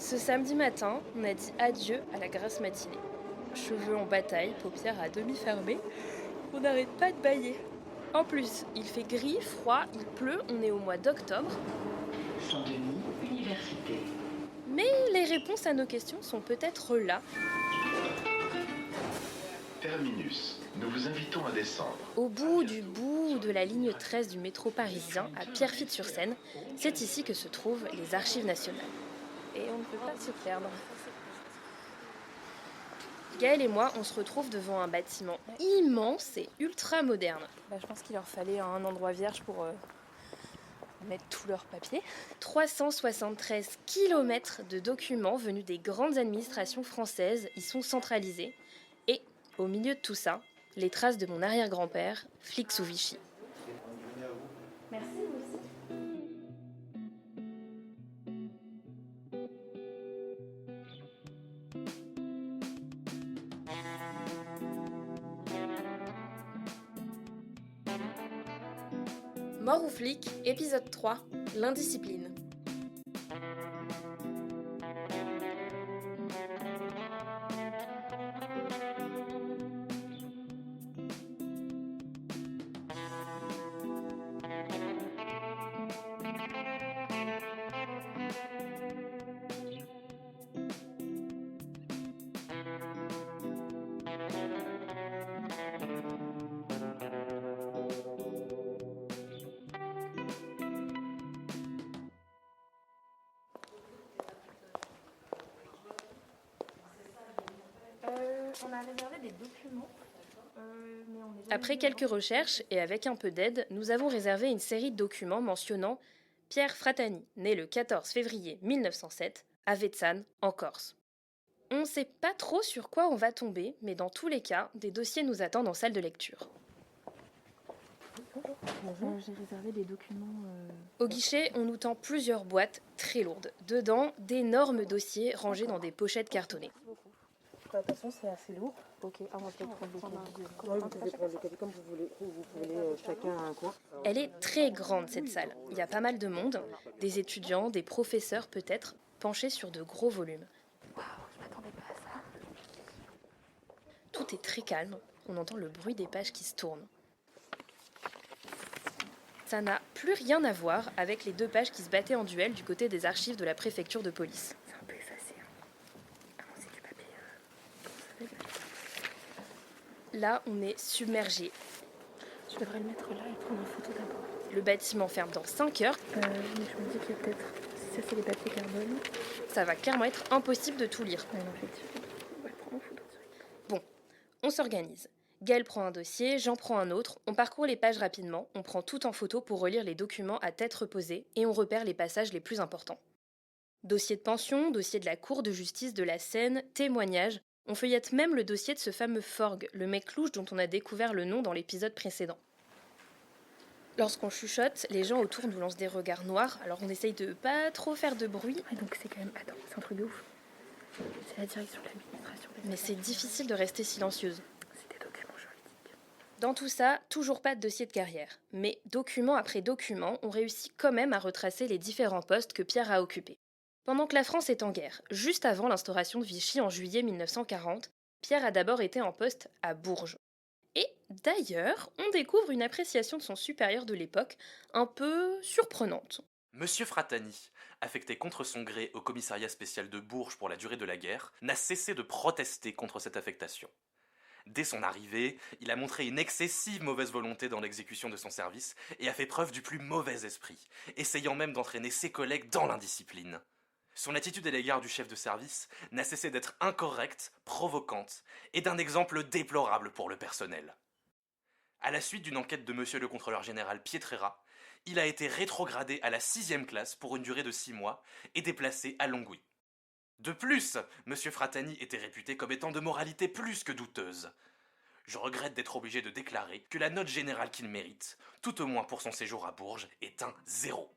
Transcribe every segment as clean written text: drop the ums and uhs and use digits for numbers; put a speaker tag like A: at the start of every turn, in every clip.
A: Ce samedi matin, on a dit adieu à la grasse matinée. Cheveux en bataille, paupières à demi fermées, on n'arrête pas de bâiller. En plus, il fait gris, froid, il pleut, on est au mois d'octobre,
B: Saint-Denis, Université.
A: mais les réponses à nos questions sont peut-être là,
C: Terminus, nous vous invitons à descendre.
A: au bout du bout de la ligne 13 du métro parisien, à Pierrefitte-sur-Seine. C'est ici que se trouvent les Archives nationales. Et on ne peut pas se perdre. Gaël et moi, on se retrouve devant un bâtiment immense et ultra moderne. Je pense qu'il leur fallait un endroit vierge pour mettre tous leurs papiers. 373 kilomètres de documents venus des grandes administrations françaises y sont centralisés. Et, au milieu de tout ça, les traces de mon arrière-grand-père, flic sous Vichy. Merci aussi. Mort ou flic, épisode 3, l'indiscipline. On a réservé des documents. Après quelques recherches et avec un peu d'aide, nous avons réservé une série de documents mentionnant Pierre Frattani, né le 14 février 1907, à Vezzane, en Corse. On ne sait pas trop sur quoi on va tomber, mais dans tous les cas, des dossiers nous attendent en salle de lecture.
D: Bonjour. J'ai réservé des documents.
A: Au guichet, on nous tend plusieurs boîtes très lourdes. Dedans, d'énormes dossiers rangés dans des pochettes cartonnées.
D: De toute façon, c'est assez lourd.
A: Ok, on va peut-être prendre le
D: Ouais, vous pouvez prendre le café comme vous voulez. Vous prenez chacun un coin.
A: Elle est très grande, cette salle. Il y a pas mal de monde, des étudiants, des professeurs peut-être, penchés sur de gros volumes.
D: Waouh, je m'attendais pas à ça.
A: Tout est très calme, on entend le bruit des pages qui se tournent. Ça n'a plus rien à voir avec les deux pages qui se battaient en duel du côté des archives de la préfecture de police.
D: C'est un peu effacé. Ah non, c'est du papier.
A: Là, on est submergé.
D: Je devrais le mettre là et prendre une photo d'abord.
A: Le bâtiment ferme dans 5 heures.
D: Mais je me dis qu'il y a peut-être. Si ça, c'est les papiers carbone.
A: Ça va clairement être impossible de tout lire.
D: Ouais, non, effectivement. On va le prendre en photo direct.
A: Bon, on s'organise. Gaël prend un dossier, j'en prends un autre, on parcourt les pages rapidement, on prend tout en photo pour relire les documents à tête reposée et on repère les passages les plus importants. Dossier de pension, dossier de la Cour de justice de la Seine, témoignages, on feuillette même le dossier de ce fameux Forgue, le mec louche dont on a découvert le nom dans l'épisode précédent. Lorsqu'on chuchote, les gens autour nous lancent des regards noirs, alors on essaye de pas trop faire de bruit,
D: Ouais, donc c'est quand même. Attends, c'est un truc de ouf. C'est la direction de l'administration des
A: mais c'est difficile de rester silencieuse.
D: C'est des documents juridiques.
A: Dans tout ça, toujours pas de dossier de carrière. Mais document après document, on réussit quand même à retracer les différents postes que Pierre a occupés. Pendant que la France est en guerre, juste avant l'instauration de Vichy en juillet 1940, Pierre a d'abord été en poste à Bourges. Et d'ailleurs, on découvre une appréciation de son supérieur de l'époque un peu surprenante.
E: Monsieur Frattani, affecté contre son gré au commissariat spécial de Bourges pour la durée de la guerre, n'a cessé de protester contre cette affectation. Dès son arrivée, il a montré une excessive mauvaise volonté dans l'exécution de son service et a fait preuve du plus mauvais esprit, essayant même d'entraîner ses collègues dans l'indiscipline. Son attitude à l'égard du chef de service n'a cessé d'être incorrecte, provocante et d'un exemple déplorable pour le personnel. À la suite d'une enquête de monsieur le contrôleur général Pietrera, il a été rétrogradé à la 6e classe pour une durée de 6 mois et déplacé à Longwy. De plus, monsieur Frattani était réputé comme étant de moralité plus que douteuse. Je regrette d'être obligé de déclarer que la note générale qu'il mérite, tout au moins pour son séjour à Bourges, est un 0.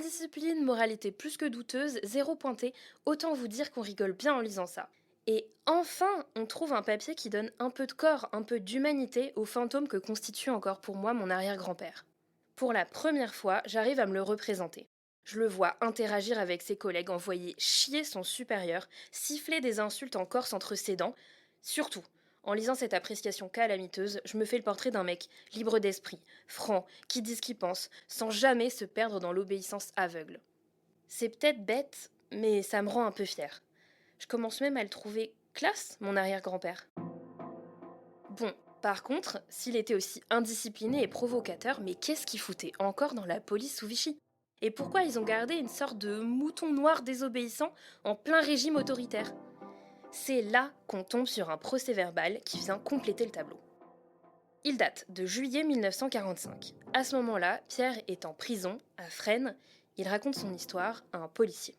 A: Indiscipline, moralité plus que douteuse, 0 pointé, autant vous dire qu'on rigole bien en lisant ça. Et enfin, on trouve un papier qui donne un peu de corps, un peu d'humanité au fantôme que constitue encore pour moi mon arrière-grand-père. Pour la première fois, j'arrive à me le représenter. Je le vois interagir avec ses collègues, envoyer chier son supérieur, siffler des insultes en corse entre ses dents. Surtout, en lisant cette appréciation calamiteuse, je me fais le portrait d'un mec libre d'esprit, franc, qui dit ce qu'il pense, sans jamais se perdre dans l'obéissance aveugle. C'est peut-être bête, mais ça me rend un peu fière. Je commence même à le trouver classe, mon arrière-grand-père. Bon, par contre, s'il était aussi indiscipliné et provocateur, mais qu'est-ce qu'il foutait encore dans la police sous Vichy ? Et pourquoi ils ont gardé une sorte de mouton noir désobéissant en plein régime autoritaire ? C'est là qu'on tombe sur un procès-verbal qui vient compléter le tableau. Il date de juillet 1945. À ce moment-là, Pierre est en prison, à Fresnes. Il raconte son histoire à un policier.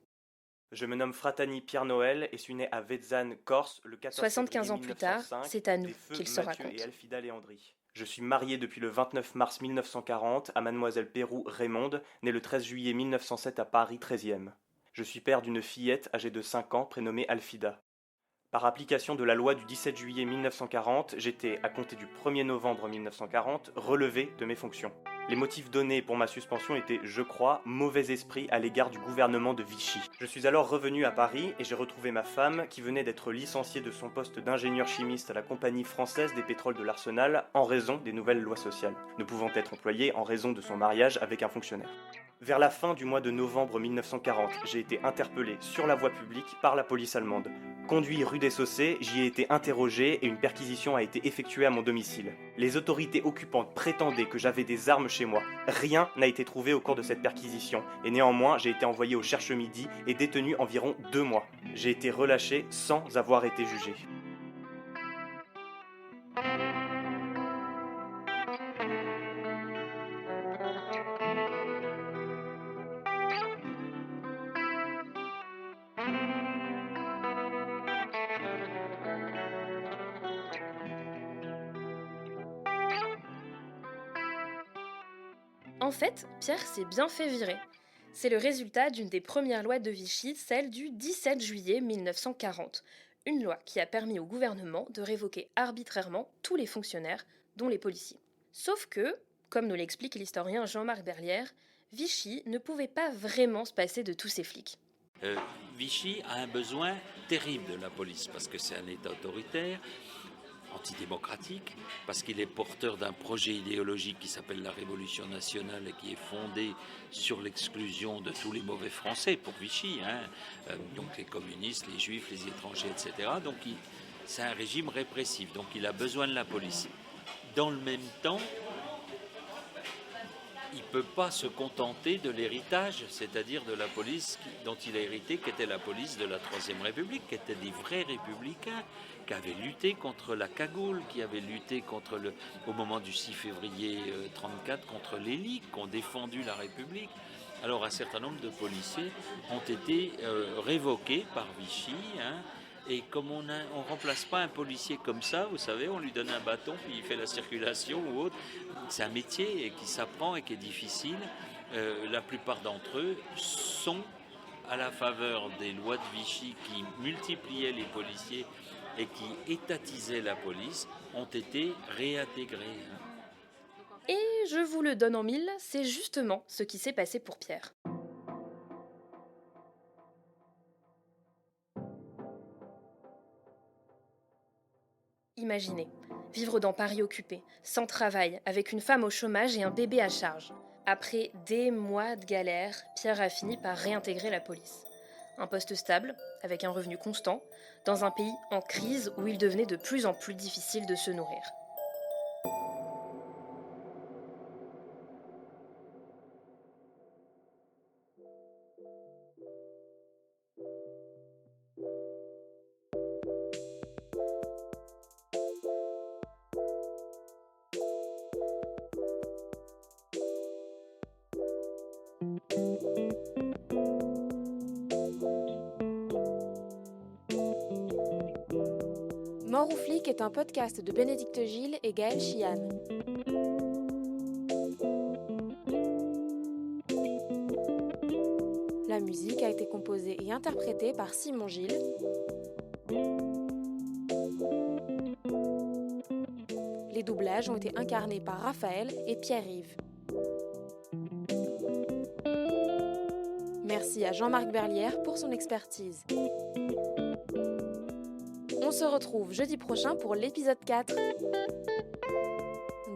F: Je me nomme Fratani Pierre Noël et suis né à Vezzane, Corse, le 14
A: 75
F: février
A: ans plus tard,
F: 1905,
A: c'est à nous
F: des feux
A: qu'il se
F: Mathieu
A: raconte.
F: et Alfida Léandri. Je suis marié depuis le 29 mars 1940 à mademoiselle Pérou Raymonde, née le 13 juillet 1907 à Paris 13e. Je suis père d'une fillette âgée de 5 ans prénommée Alfida. Par application de la loi du 17 juillet 1940, j'étais, à compter du 1er novembre 1940, relevé de mes fonctions. Les motifs donnés pour ma suspension étaient, je crois, mauvais esprit à l'égard du gouvernement de Vichy. Je suis alors revenu à Paris et j'ai retrouvé ma femme qui venait d'être licenciée de son poste d'ingénieur chimiste à la Compagnie française des pétroles de l'Arsenal en raison des nouvelles lois sociales, ne pouvant être employée en raison de son mariage avec un fonctionnaire. Vers la fin du mois de novembre 1940, j'ai été interpellé sur la voie publique par la police allemande. Conduit rue des Saussaies, j'y ai été interrogé et une perquisition a été effectuée à mon domicile. Les autorités occupantes prétendaient que j'avais des armes chez moi. Rien n'a été trouvé au cours de cette perquisition et néanmoins j'ai été envoyé au Cherche-Midi et détenu environ 2 mois. J'ai été relâché sans avoir été jugé.
A: En fait, Pierre s'est bien fait virer. C'est le résultat d'une des premières lois de Vichy, celle du 17 juillet 1940. Une loi qui a permis au gouvernement de révoquer arbitrairement tous les fonctionnaires, dont les policiers. Sauf que, comme nous l'explique l'historien Jean-Marc Berlière, Vichy ne pouvait pas vraiment se passer de tous ces flics.
G: Vichy a un besoin terrible de la police parce que c'est un État autoritaire, antidémocratique, parce qu'il est porteur d'un projet idéologique qui s'appelle la Révolution nationale et qui est fondé sur l'exclusion de tous les mauvais Français pour Vichy, donc les communistes, les juifs, les étrangers, etc. Donc c'est un régime répressif, donc il a besoin de la police. Dans le même temps, il ne peut pas se contenter de l'héritage, c'est-à-dire de la police dont il a hérité, qui était la police de la Troisième République, qui étaient des vrais républicains, qui avaient lutté contre la cagoule, qui avaient lutté au moment du 6 février 1934 contre les ligues, qui ont défendu la République. Alors un certain nombre de policiers ont été révoqués par Vichy, et comme on ne remplace pas un policier comme ça, vous savez, on lui donne un bâton, puis il fait la circulation ou autre. C'est un métier qui s'apprend et qui est difficile. La plupart d'entre eux sont à la faveur des lois de Vichy qui multipliaient les policiers et qui étatisaient la police, ont été réintégrés.
A: Et je vous le donne en mille, c'est justement ce qui s'est passé pour Pierre. Imaginez, vivre dans Paris occupé, sans travail, avec une femme au chômage et un bébé à charge. Après des mois de galère, Pierre a fini par réintégrer la police. Un poste stable, avec un revenu constant, dans un pays en crise où il devenait de plus en plus difficile de se nourrir.
D: Mort ou flic est un podcast de Bénédicte Gilles et Gaël Chian.
H: La musique a été composée et interprétée par Simon Gilles. Les doublages ont été incarnés par Raphaël et Pierre-Yves. Merci à Jean-Marc Berlière pour son expertise. On se retrouve jeudi prochain pour l'épisode 4.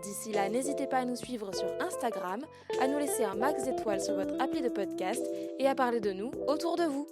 H: D'ici là, n'hésitez pas à nous suivre sur Instagram, à nous laisser un max d'étoiles sur votre appli de podcast et à parler de nous autour de vous.